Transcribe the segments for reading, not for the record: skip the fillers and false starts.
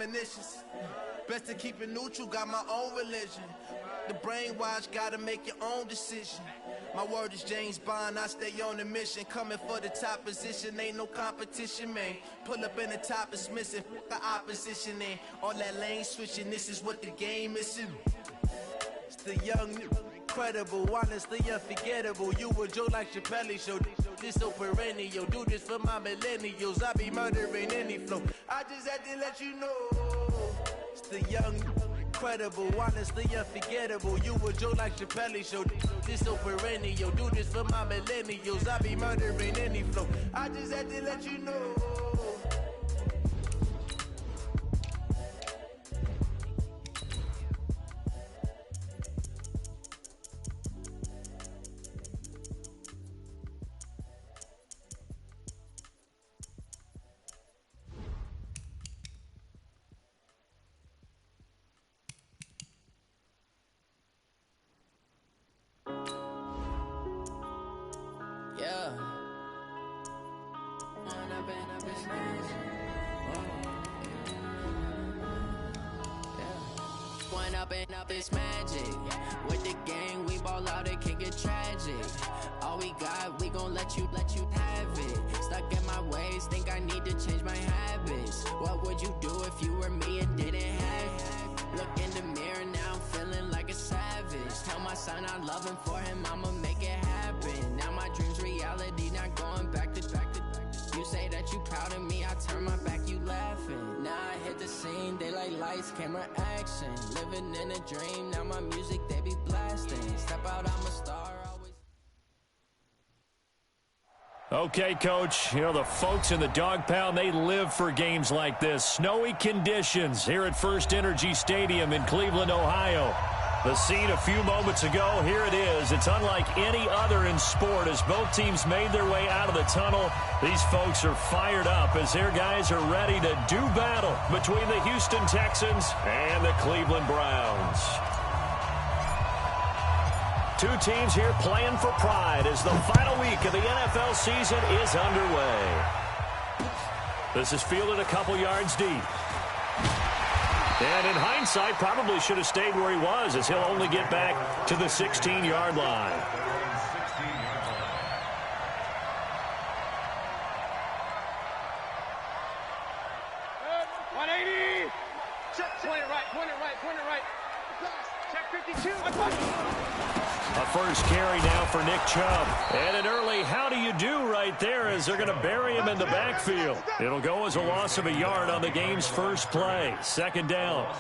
premonitions. Best to keep it neutral, got my own religion. The brainwash, gotta make your own decision. My word is James Bond, I stay on a mission. Coming for the top position, ain't no competition, man. Pull up in the top is missing, the opposition in. All that lane switching, this is what the game is. It's the young, incredible, honestly unforgettable. You a Joe like Chappelle show, this so perennial. Do this for my millennials, I be murdering any flow. I just had to let you know. It's the young, incredible, honestly unforgettable. You a Joe like Chappelle show, this so perennial. Do this for my millennials, I be murdering any flow. I just had to let you know. Up is magic. With the gang, we ball out, it can get tragic. All we got, we gon' let you have it. Stuck in my ways, think I need to change my habits. What would you do if you were me and didn't have it? Look in the mirror, now I'm feeling like a savage. Tell my son I love him, for him I'ma make it happen. Now my dream's reality, not going back to. You say that you proud of me, I turn my back, you laughing. Now I hit the scene, they like lights, camera, action. Living in a dream, now my music, they be blasting. Step out, I'm a star, always. Okay, Coach, you know, the folks in the Dog Pound, they live for games like this. Snowy conditions here at First Energy Stadium in Cleveland, Ohio. The scene a few moments ago, here it is. It's unlike any other in sport as both teams made their way out of the tunnel. These folks are fired up as their guys are ready to do battle between the Houston Texans and the Cleveland Browns. Two teams here playing for pride as the final week of the NFL season is underway. This is fielded a couple yards deep. And in hindsight, probably should have stayed where he was as he'll only get back to the 16-yard line. A first carry now for Nick Chubb. And an early how do you do right there as they're going to bury him in the backfield. It'll go as a loss of a yard on the game's first play. Second down.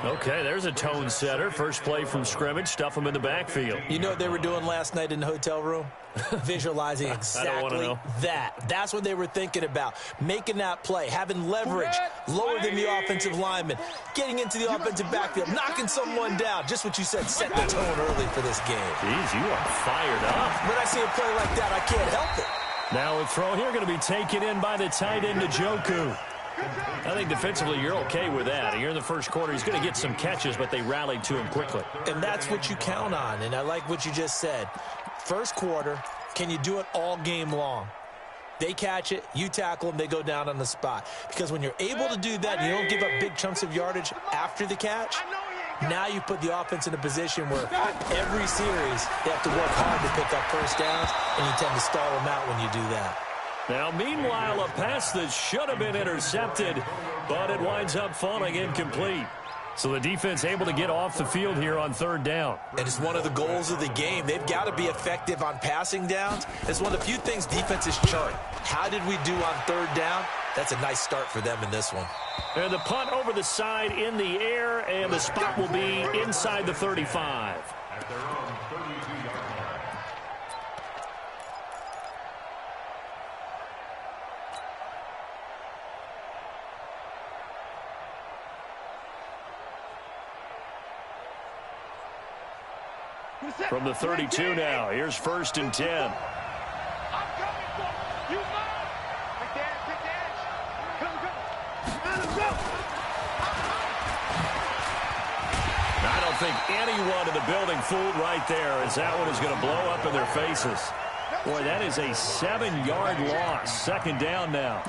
Okay, there's a tone setter. First play from scrimmage. Stuff him in the backfield. You know what they were doing last night in the hotel room? Visualizing exactly that. That's what they were thinking about. Making that play, having leverage, lower than the offensive lineman, getting into the offensive backfield, knocking someone down. Just what you said, set the tone early for this game. Jeez, you are fired up. When I see a play like that, I can't help it. Now a throw here going to be taken in by the tight end, Njoku. I think defensively you're okay with that. Here in the first quarter, he's going to get some catches, but they rallied to him quickly. And that's what you count on, and I like what you just said. First quarter, can you do it all game long? They catch it, you tackle them, they go down on the spot. Because when you're able to do that and you don't give up big chunks of yardage after the catch, now you put the offense in a position where every series they have to work hard to pick up first downs, and you tend to stall them out when you do that. Now, meanwhile, a pass that should have been intercepted, but it winds up falling incomplete. So the defense able to get off the field here on third down. And it's one of the goals of the game. They've got to be effective on passing downs. It's one of the few things defenses chart. How did we do on third down? That's a nice start for them in this one. And the punt over the side in the air, and the spot will be inside the 35. At their own 32-yard line. From the 32 now, here's 1st and 10. I'm coming for you. Right there, take the edge. Go. I don't think anyone in the building fooled right there, as that one is going to blow up in their faces. Boy, that is a 7-yard loss. Second down now.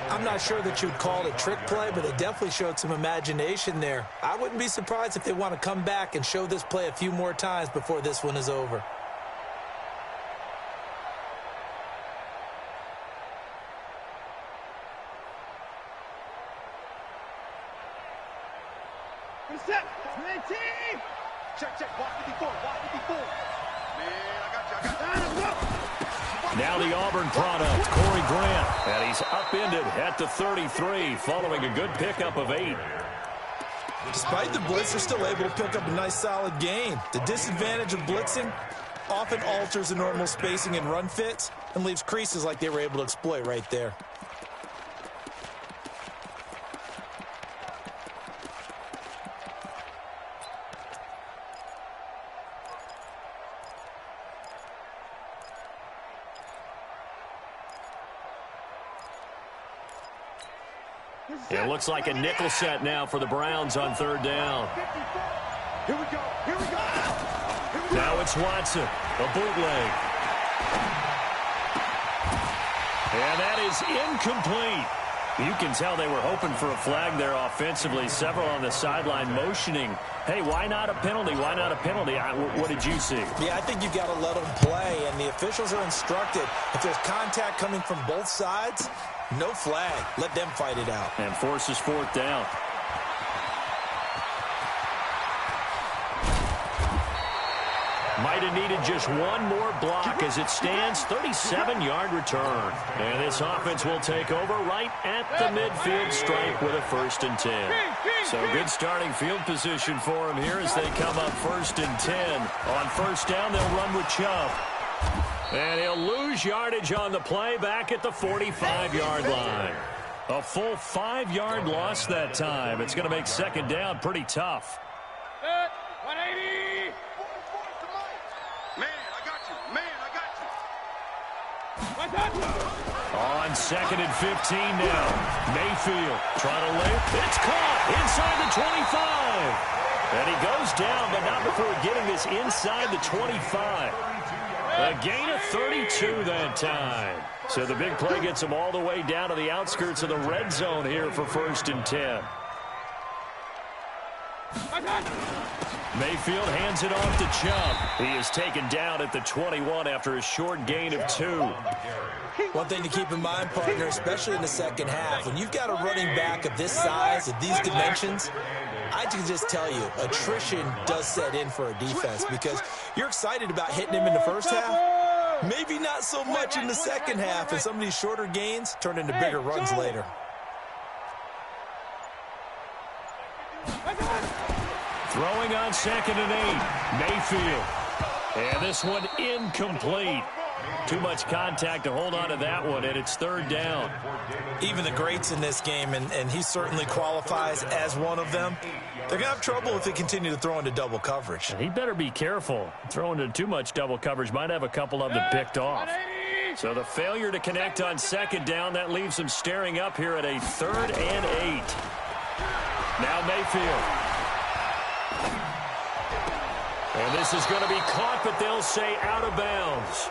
I'm not sure that you'd call it a trick play, but they definitely showed some imagination there. I wouldn't be surprised if they want to come back and show this play a few more times before this one is over. Set. Check, check. Watch me before. Watch me before. Man, I got you. Now the Auburn product, Corey Grant. And he's upended at the 33 following a good pickup of 8. Despite the blitz, they're still able to pick up a nice solid gain. The disadvantage of blitzing often alters the normal spacing and run fits and leaves creases like they were able to exploit right there. It looks like a nickel set now for the Browns on 3rd down. Here we go. Here we go. Here we go. Now it's Watson, a bootleg. And that is incomplete. You can tell they were hoping for a flag there offensively. Several on the sideline motioning, hey, why not a penalty? Why not a penalty? What did you see? Yeah, I think you've got to let them play, and the officials are instructed. If there's contact coming from both sides, no flag. Let them fight it out. And forces 4th down. Might have needed just one more block as it stands. 37-yard return. And this offense will take over right at the midfield stripe with a 1st and 10. So good starting field position for them here as they come up 1st and 10. On 1st down, they'll run with Chubb. And he'll lose yardage on the play back at the 45-yard line. A full 5-yard loss that time. It's going to make 2nd down pretty tough. 180. Man, I got you. Man, I got you. On 2nd and 15 now. Mayfield trying to lay. It's caught inside the 25. And he goes down, but not before getting this inside the 25. A gain of 32 that time. So the big play gets him all the way down to the outskirts of the red zone here for 1st and 10. Mayfield hands it off to Chubb. He is taken down at the 21 after a short gain of 2. One thing to keep in mind, partner, especially in the second half, when you've got a running back of this size, of these dimensions, I can just tell you, attrition does set in for a defense because you're excited about hitting him in the first half. Maybe not so much in the second half, and some of these shorter gains turn into bigger runs later. Throwing on 2nd and 8. Mayfield. And this one incomplete. Too much contact to hold on to that one, and it's 3rd down. Even the greats in this game, and he certainly qualifies as one of them, they're going to have trouble if they continue to throw into double coverage. He better be careful. Throwing into too much double coverage might have a couple of them picked off. So the failure to connect on 2nd down, that leaves him staring up here at a 3rd and 8. Now Mayfield. And this is going to be caught, but they'll say out of bounds.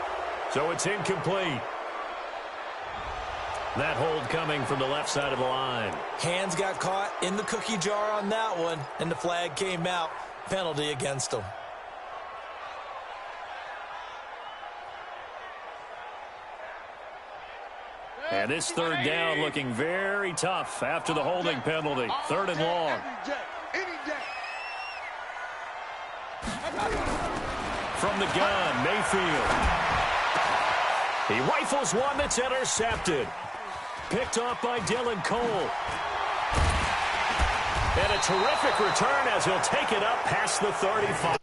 So it's incomplete. That hold coming from the left side of the line. Hands got caught in the cookie jar on that one, and the flag came out. Penalty against him. And this 3rd down looking very tough after the holding penalty. 3rd and long. From the gun, Mayfield. He rifles one that's intercepted. Picked off by Dylan Cole. And a terrific return as he'll take it up past the 35.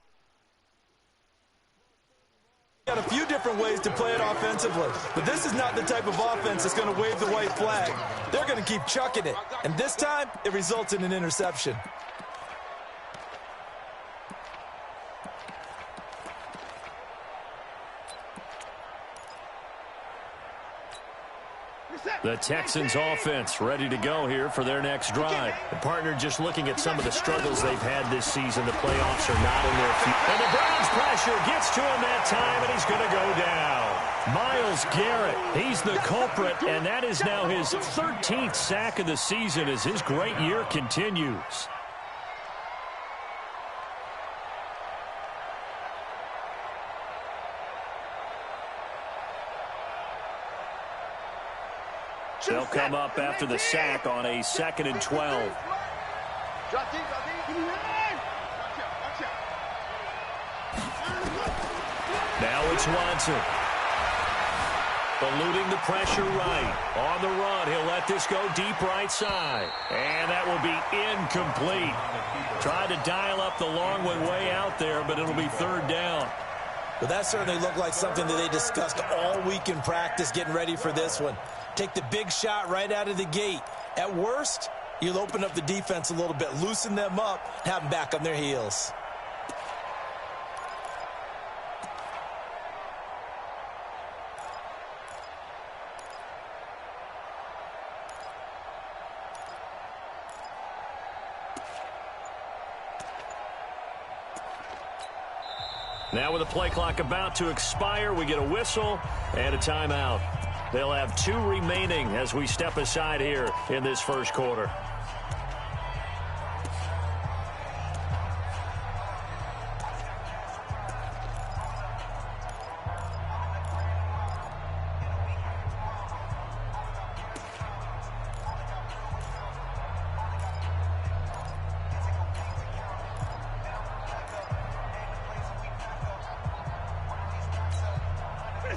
Got a few different ways to play it offensively, but this is not the type of offense that's going to wave the white flag. They're going to keep chucking it, and this time it results in an interception. The Texans offense ready to go here for their next drive. The partner just looking at some of the struggles they've had this season. The playoffs are not in their feet. And the Browns pressure gets to him that time, and he's going to go down. Myles Garrett, he's the culprit, and that is now his 13th sack of the season as his great year continues. They'll come up after the sack on a 2nd and 12. Now it's Watson. Eluding the pressure right. On the run, he'll let this go deep right side. And that will be incomplete. Tried to dial up the long one way out there, but it'll be 3rd down. Well, that certainly looked like something that they discussed all week in practice getting ready for this one. Take the big shot right out of the gate. At worst, you'll open up the defense a little bit, loosen them up, have them back on their heels. Now with the play clock about to expire, we get a whistle and a timeout. They'll have 2 remaining as we step aside here in this first quarter.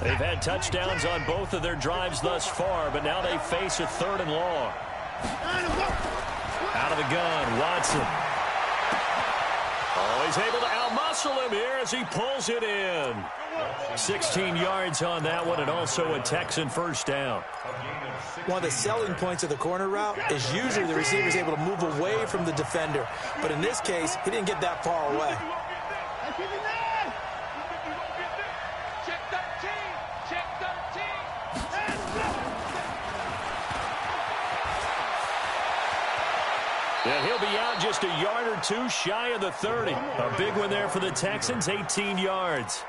They've had touchdowns on both of their drives thus far, but now they face a 3rd and long. Out of the gun, Watson. Oh, he's able to outmuscle him here as he pulls it in. 16 yards on that one, and also a Texan 1st down. One of the selling points of the corner route is usually the receiver's able to move away from the defender. But in this case, he didn't get that far away. And he'll be out just a yard or 2 shy of the 30. A big one there for the Texans, 18 yards.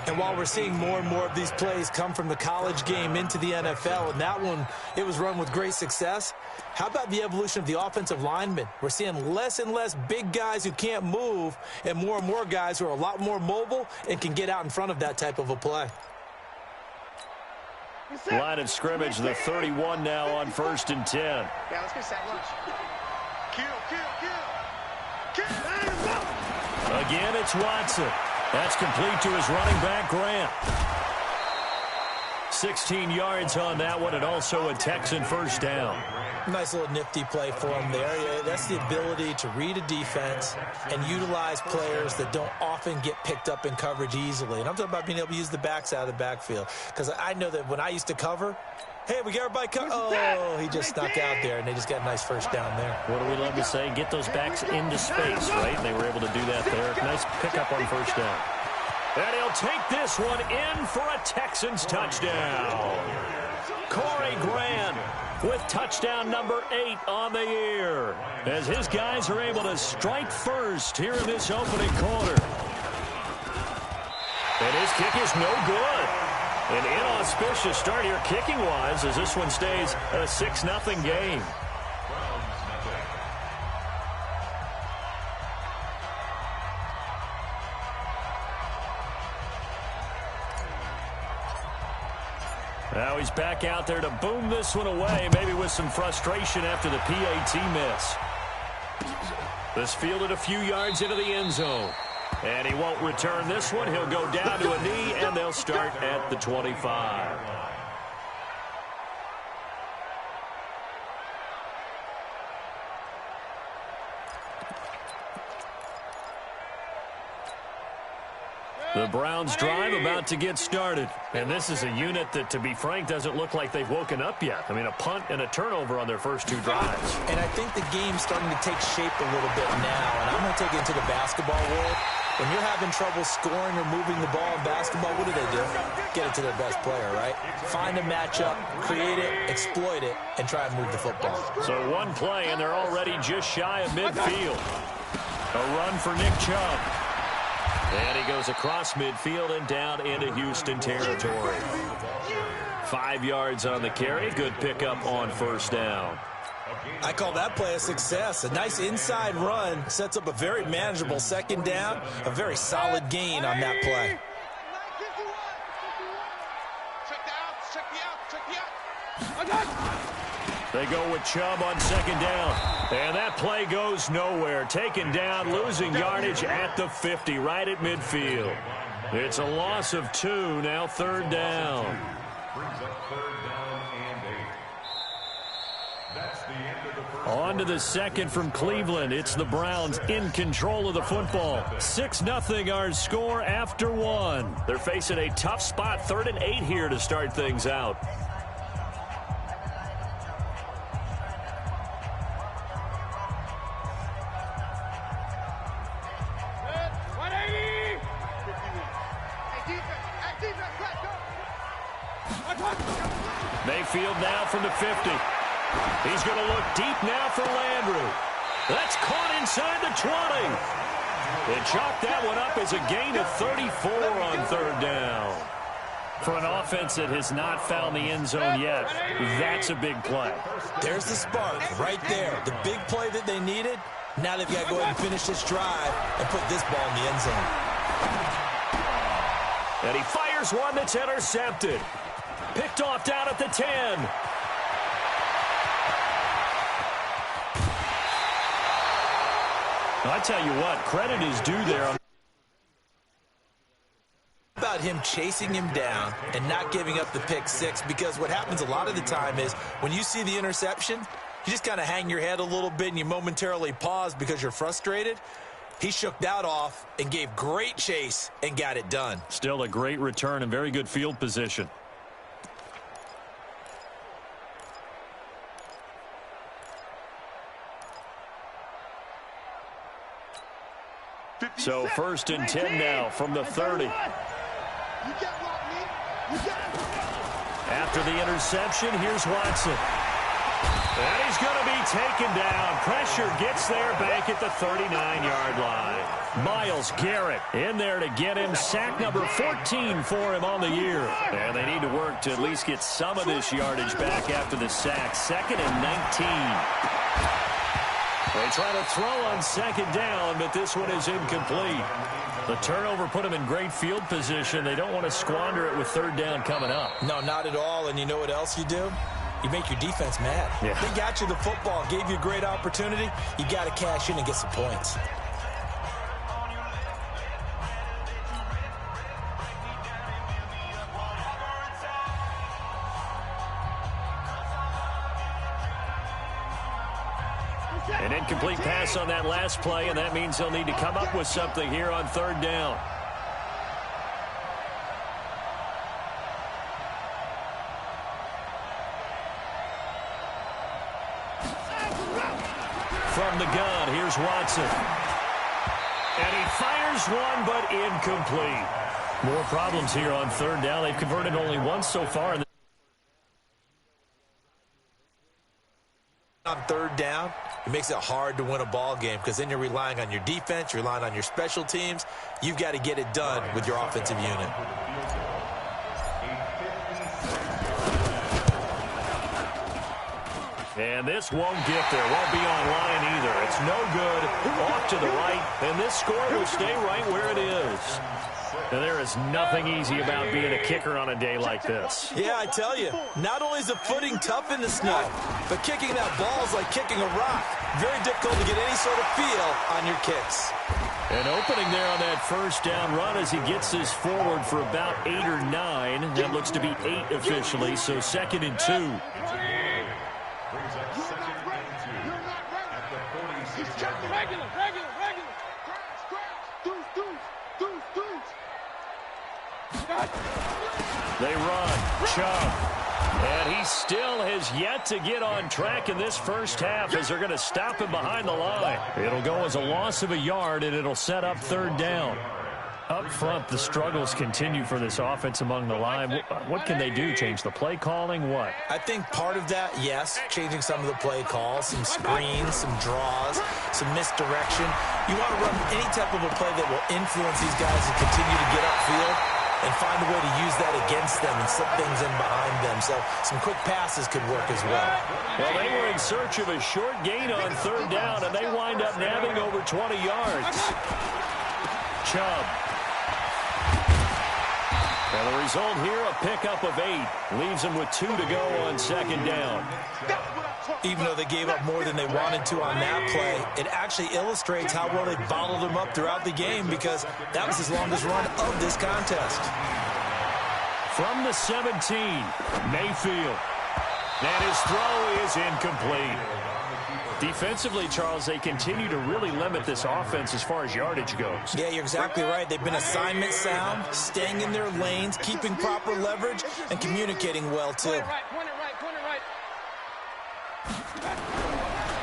And while we're seeing more and more of these plays come from the college game into the NFL, and that one, it was run with great success, how about the evolution of the offensive linemen? We're seeing less and less big guys who can't move and more guys who are a lot more mobile and can get out in front of that type of a play. Line of scrimmage, the 31 now on 1st and 10. Yeah, let's get sack lunch. Kill. Again, it's Watson. That's complete to his running back, Grant. 16 yards on that one, and also a Texan 1st down. Nice little nifty play for him there. Yeah, that's the ability to read a defense and utilize players that don't often get picked up in coverage easily. And I'm talking about being able to use the backs out of the backfield. Because I know that when I used to cover, hey, we get everybody covered. Oh, he just snuck out there, and they just got a nice 1st down there. What do we love to say? Get those backs into space, right? And they were able to do that there. Nice pickup on 1st down. And he'll take this one in for a Texans touchdown. Corey Grant with touchdown number 8 on the year, as his guys are able to strike first here in this opening quarter. And his kick is no good. An inauspicious start here kicking-wise as this one stays a 6-0 game. Now he's back out there to boom this one away, maybe with some frustration after the PAT miss. This fielded a few yards into the end zone. And he won't return this one. He'll go down to a knee, and they'll start at the 25. The Browns drive about to get started. And this is a unit that, to be frank, doesn't look like they've woken up yet. I mean, a punt and a turnover on their first 2 drives. And I think the game's starting to take shape a little bit now. And I'm going to take it into the basketball world. When you're having trouble scoring or moving the ball in basketball, what do? Get it to their best player, right? Find a matchup, create it, exploit it, and try and move the football. So one play, and they're already just shy of midfield. A run for Nick Chubb. And he goes across midfield and down into Houston territory. 5 yards on the carry. Good pickup on first down. I call that play a success. A nice inside run sets up a very manageable second down. A very solid gain on that play. They go with Chubb on second down. And that play goes nowhere. Taken down, losing yardage at the 50, right at midfield. It's a loss of 2, now third down. On to the second from Cleveland. It's the Browns in control of the football. 6-0 our score after 1. They're facing a tough spot, 3rd and 8 here to start things out. Mayfield now from the 50. He's going to look deep now for Landry. That's caught inside the 20. They chalk that one up as a gain of 34 on third down. For an offense that has not found the end zone yet, that's a big play. There's the spark right there. The big play that they needed. Now they've got to go ahead and finish this drive and put this ball in the end zone. And he fires one that's intercepted. Picked off down at the 10. I tell you what, credit is due there. About him chasing him down and not giving up the pick six, because what happens a lot of the time is when you see the interception, you just kind of hang your head a little bit and you momentarily pause because you're frustrated. He shook that off and gave great chase and got it done. Still a great return and very good field position. So 1st and 10 now from the 30. After the interception, here's Watson. And he's going to be taken down. Pressure gets there back at the 39-yard line. Myles Garrett in there to get him. Sack number 14 for him on the year. And they need to work to at least get some of this yardage back after the sack. 2nd and 19. They try to throw on second down, but this one is incomplete. The turnover put them in great field position. They don't want to squander it with third down coming up. No, not at all. And you know what else you do? You make your defense mad. Yeah. They got you the football, gave you a great opportunity. You got to cash in and get some points. An incomplete pass on that last play, and that means they'll need to come up with something here on third down. From the gun, here's Watson. And he fires one, but incomplete. More problems here on third down. They've converted only once so far. On third down, it makes it hard to win a ball game because then you're relying on your defense, you're relying on your special teams. You've got to get it done with your offensive unit. And this won't get there. Won't be online either. It's no good. Off to the right. And this score will stay right where it is. And there is nothing easy about being a kicker on a day like this. Yeah, I tell you, not only is the footing tough in the snow, but kicking that ball is like kicking a rock. Very difficult to get any sort of feel on your kicks. An opening there on that first down run as he gets this forward for about 8 or 9. That looks to be 8 officially, so 2nd and 2. They run. Chubb. And he still has yet to get on track in this first half as they're going to stop him behind the line. It'll go as a loss of a yard, and it'll set up third down. Up front, the struggles continue for this offense among the line. What can they do? Change the play calling? What? I think part of that, yes, changing some of the play calls, some screens, some draws, some misdirection. You want to run any type of a play that will influence these guys and continue to get upfield and find a way to use that against them and slip things in behind them. So some quick passes could work as well. Well, they were in search of a short gain on third down, and they wind up nabbing over 20 yards. Chubb. And the result here, a pickup of 8. Leaves them with 2 to go on second down. Even though they gave up more than they wanted to on that play, it actually illustrates how well they bottled them up throughout the game, because that was his longest run of this contest. From the 17, Mayfield. And his throw is incomplete. Defensively, Charles, they continue to really limit this offense as far as yardage goes. Yeah, you're exactly right. They've been assignment sound, staying in their lanes, keeping proper leverage, and communicating well, too.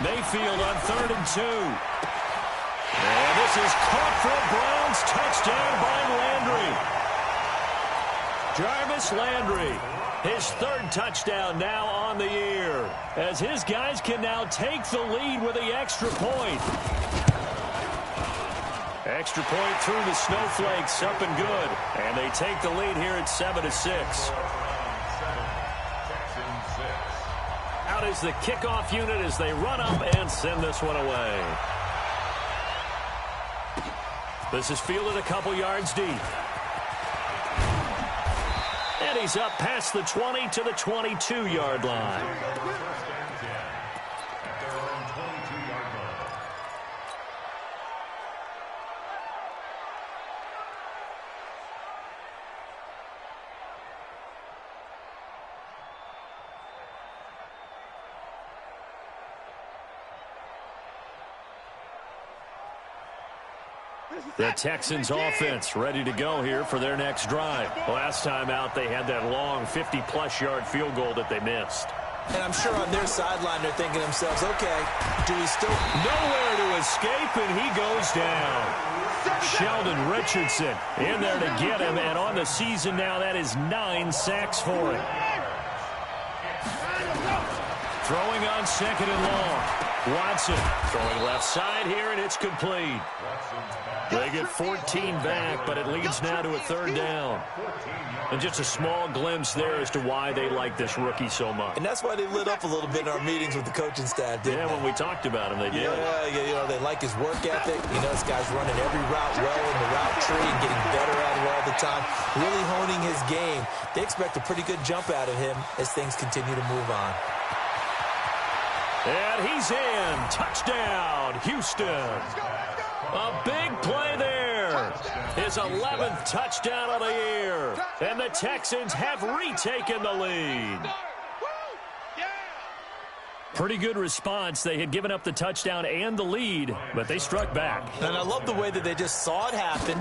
Mayfield on 3rd and 2. And this is caught for a Browns touchdown by Landry. Jarvis Landry, his 3rd touchdown now on the year, as his guys can now take the lead with the extra point. Extra point through the Snowflakes, up and good. And they take the lead here at 7-6. Out is the kickoff unit as they run up and send this one away. This is fielded a couple yards deep. And he's up past the 20 to the 22-yard line. The Texans offense ready to go here for their next drive. Last time out, they had that long 50-plus yard field goal that they missed. And I'm sure on their sideline they're thinking to themselves, okay, do we still... Nowhere to escape, and he goes down. Sheldon Richardson in there to get him, and on the season now, that is 9 sacks for him. Throwing on 2nd and long. Watson throwing left side here, and it's complete. They get 14 back, but it leads now to a 3rd down. And just a small glimpse there as to why they like this rookie so much. And that's why they lit up a little bit in our meetings with the coaching staff, didn't they? When we talked about him, they did. Yeah, you know, they like his work ethic. You know, this guy's running every route well in the route tree and getting better at it all the time, really honing his game. They expect a pretty good jump out of him as things continue to move on. And he's in. Touchdown, Houston. A big play there. His 11th touchdown of the year. And the Texans have retaken the lead. Pretty good response. They had given up the touchdown and the lead, but they struck back. And I love the way that they just saw it happen,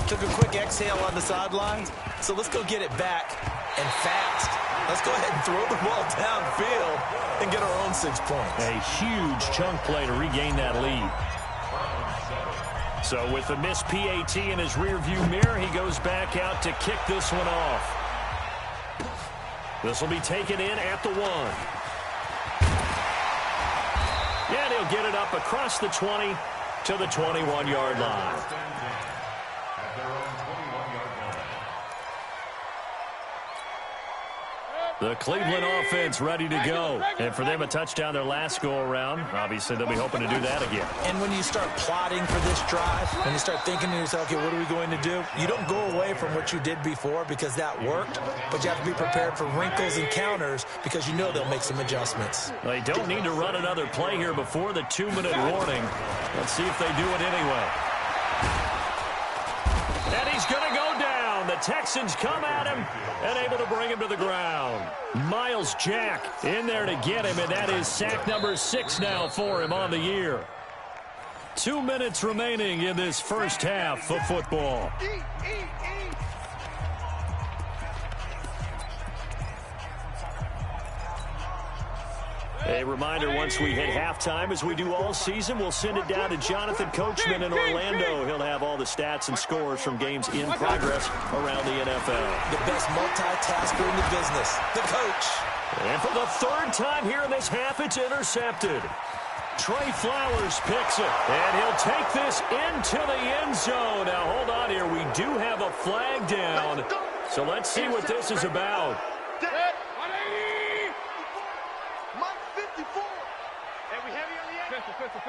took a quick exhale on the sidelines. So let's go get it back and fast. Let's go ahead and throw the ball downfield and get our own 6 points. A huge chunk play to regain that lead. So with the missed PAT in his rearview mirror, he goes back out to kick this one off. This will be taken in at the 1. And he'll get it up across the 20 to the 21-yard line. The Cleveland offense ready to go. And for them, a touchdown their last go-around. Obviously, they'll be hoping to do that again. And when you start plotting for this drive, when you start thinking to yourself, okay, what are we going to do? You don't go away from what you did before because that worked, but you have to be prepared for wrinkles and counters because you know they'll make some adjustments. They don't need to run another play here before the 2-minute warning. Let's see if they do it anyway. And he's going to go down. The Texans come at him and able to bring him to the ground. Miles Jack in there to get him, and that is sack number 6 now for him on the year. 2 minutes remaining in this first half of football. A reminder, once we hit halftime, as we do all season, we'll send it down to Jonathan Coachman in Orlando. He'll have all the stats and scores from games in progress around the NFL. The best multitasker in the business, the coach. And for the 3rd time here in this half, it's intercepted. Trey Flowers picks it, and he'll take this into the end zone. Now, hold on here. We do have a flag down, so let's see what this is about. Mike 54. And we heavy on the edge. Pistol.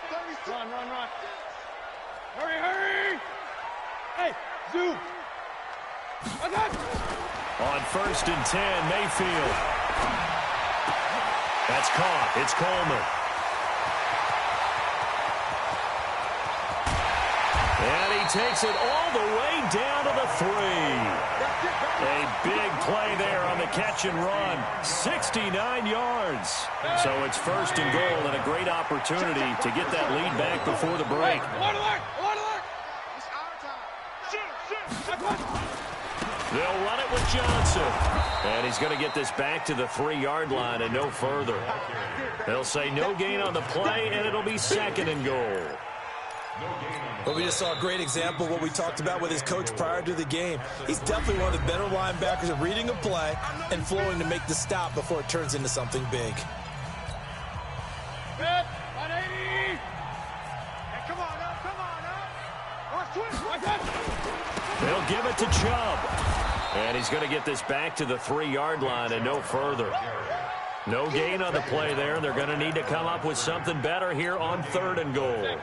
36. Run. Hurry. Hey, zoom. On 1st and 10, Mayfield. That's caught. It's Coleman. And he takes it all the way down to the 3. A big play there on the catch and run. 69 yards. So it's 1st and goal and a great opportunity to get that lead back before the break. They'll run it with Johnson. And he's going to get this back to the 3-yard line and no further. They'll say no gain on the play, and it'll be 2nd and goal. Well, we just saw a great example of what we talked about with his coach prior to the game. He's definitely one of the better linebackers at reading a play and flowing to make the stop before it turns into something big. Good. 180. Hey, come on up. Watch twist. They'll give it to Chubb. And he's going to get this back to the 3-yard line and no further. No gain on the play there. They're going to need to come up with something better here on 3rd and goal.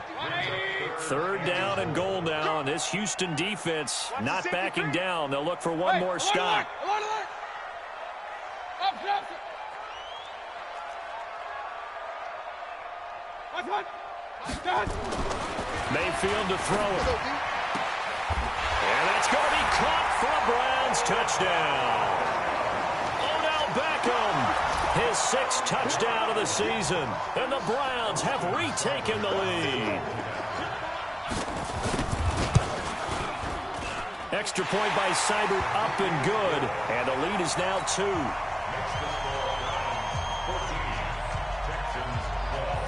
3rd down and goal now, and this Houston defense not backing down. They'll look for one more stop. Mayfield to throw it. And that's going to be caught for a Browns touchdown. Odell Beckham, his 6th touchdown of the season. And the Browns have retaken the lead. Extra point by Seibert up and good. And the lead is now 2.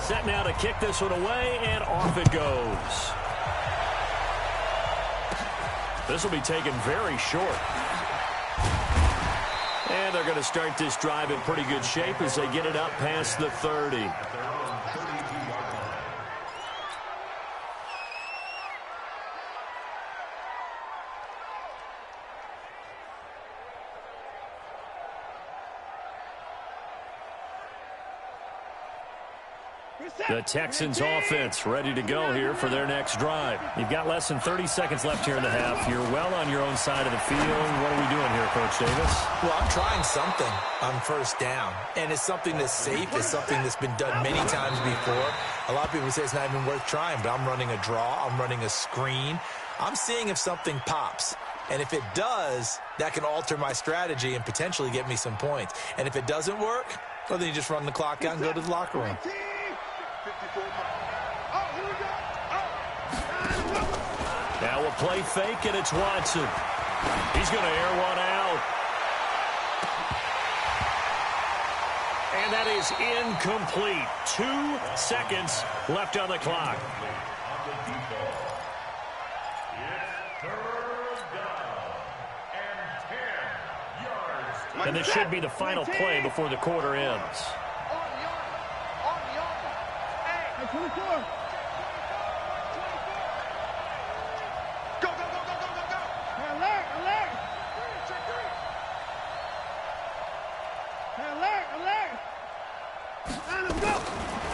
Set now to kick this one away, and off it goes. This will be taken very short. And they're going to start this drive in pretty good shape as they get it up past the 30. The Texans offense ready to go here for their next drive. You've got less than 30 seconds left here in the half. You're well on your own side of the field. What are we doing here, Coach Davis? Well, I'm trying something on 1st down. And it's something that's safe. It's something that's been done many times before. A lot of people say it's not even worth trying, but I'm running a draw. I'm running a screen. I'm seeing if something pops. And if it does, that can alter my strategy and potentially get me some points. And if it doesn't work, well, then you just run the clock out and go to the locker room. Now we'll play fake, and it's Watson. He's going to air one out. And that is incomplete. 2 seconds left on the clock. And this should be the final play before the quarter ends. Hey, 24.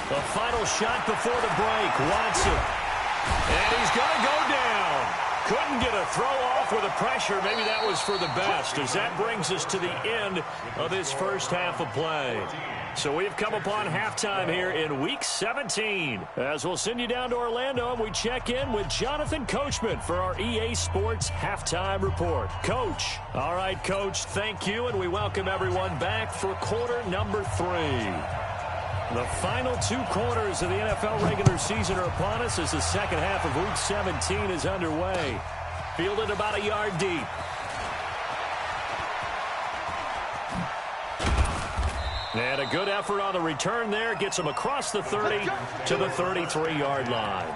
The final shot before the break, Watson. And he's going to go down. Couldn't get a throw off with the pressure. Maybe that was for the best, as that brings us to the end of this first half of play. So we've come upon halftime here in Week 17. As we'll send you down to Orlando, and we check in with Jonathan Coachman for our EA Sports Halftime Report. Coach. All right, Coach, thank you, and we welcome everyone back for quarter number 3. The final 2 quarters of the NFL regular season are upon us as the second half of Week 17 is underway. Fielded about a yard deep. And a good effort on the return there. Gets him across the 30 to the 33-yard line.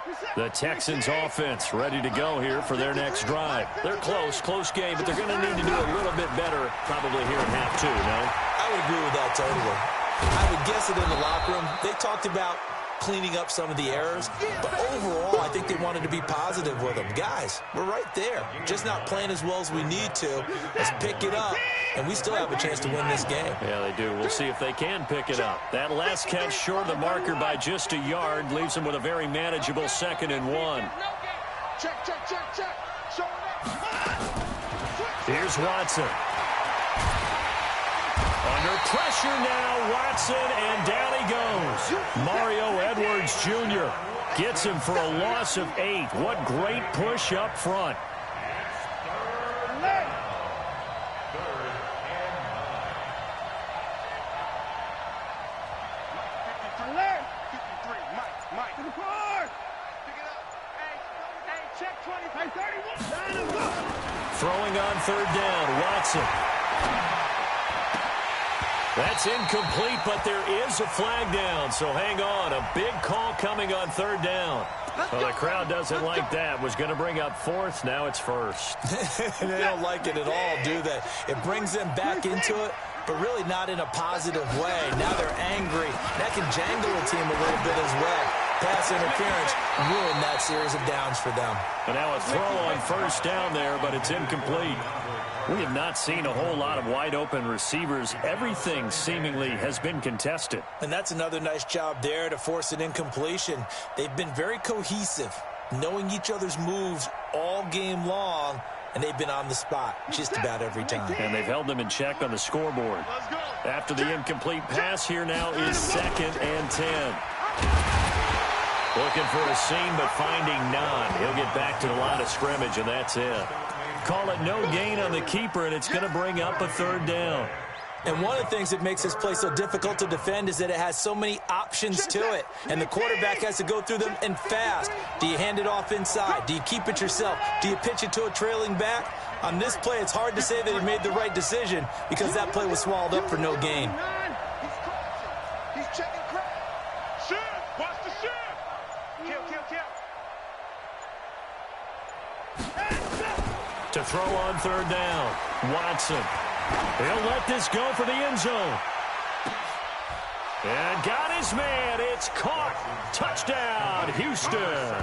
Reset. The Texans offense ready to go here for their next drive. They're close game, but they're going to need to do a little bit better probably here in half two, no? I would agree with that totally. I would guess it in the locker room. They talked about cleaning up some of the errors, but overall, I think they wanted to be positive with them. Guys, we're right there. Just not playing as well as we need to. Let's pick it up, and we still have a chance to win this game. Yeah, they do. We'll see if they can pick it up. That last catch short of the marker by just a yard leaves them with a very manageable 2nd and 1. Check. Show it up. Here's Watson. Under pressure now, Watson, and down he goes. Mario Edwards Jr. gets him for a loss of 8. What great push up front. Mike. To the car. Pick it up. Hey, check 20. Hey, 31. Throwing on 3rd down, Watson. That's incomplete, but there is a flag down, so hang on. A big call coming on 3rd down. Well, the crowd doesn't like that. Was going to bring up 4th. Now it's 1st. They don't like it at all, do they? It brings them back into it, but really not in a positive way. Now they're angry. That can jangle a team a little bit as well. Pass interference ruined that series of downs for them. And now a throw on 1st down there, but it's incomplete. We have not seen a whole lot of wide-open receivers. Everything seemingly has been contested. And that's another nice job there to force an incompletion. They've been very cohesive, knowing each other's moves all game long, and they've been on the spot just about every time. And they've held them in check on the scoreboard. After the incomplete pass, here now is 2nd and 10. Looking for a seam, but finding none. He'll get back to the line of scrimmage, and that's it. Call it no gain on the keeper, and it's going to bring up a 3rd down. And one of the things that makes this play so difficult to defend is that it has so many options to it, and the quarterback has to go through them and fast. Do you hand it off inside? Do you keep it yourself? Do you pitch it to a trailing back? On this play, it's hard to say that he made the right decision because that play was swallowed up for no gain. He's checking crowd. Shoot! Watch the shoot! Kill. To throw on 3rd down, Watson. He'll let this go for the end zone. And got his man. It's caught. Touchdown, Houston.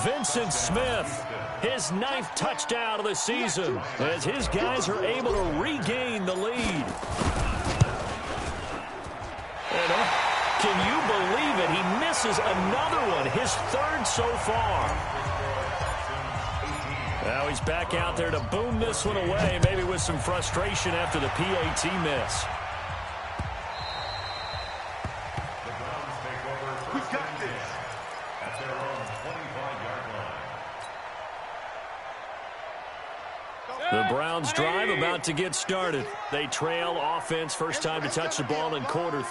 Vincent Smith, his 9th touchdown of the season, as his guys are able to regain the lead. And can you believe it? He misses another one, his 3rd so far. Now he's back out there to boom this one away, maybe with some frustration after the PAT miss. We got this. At their own 25-yard line. The Browns drive about to get started. They trail offense, first time to touch the ball in quarter.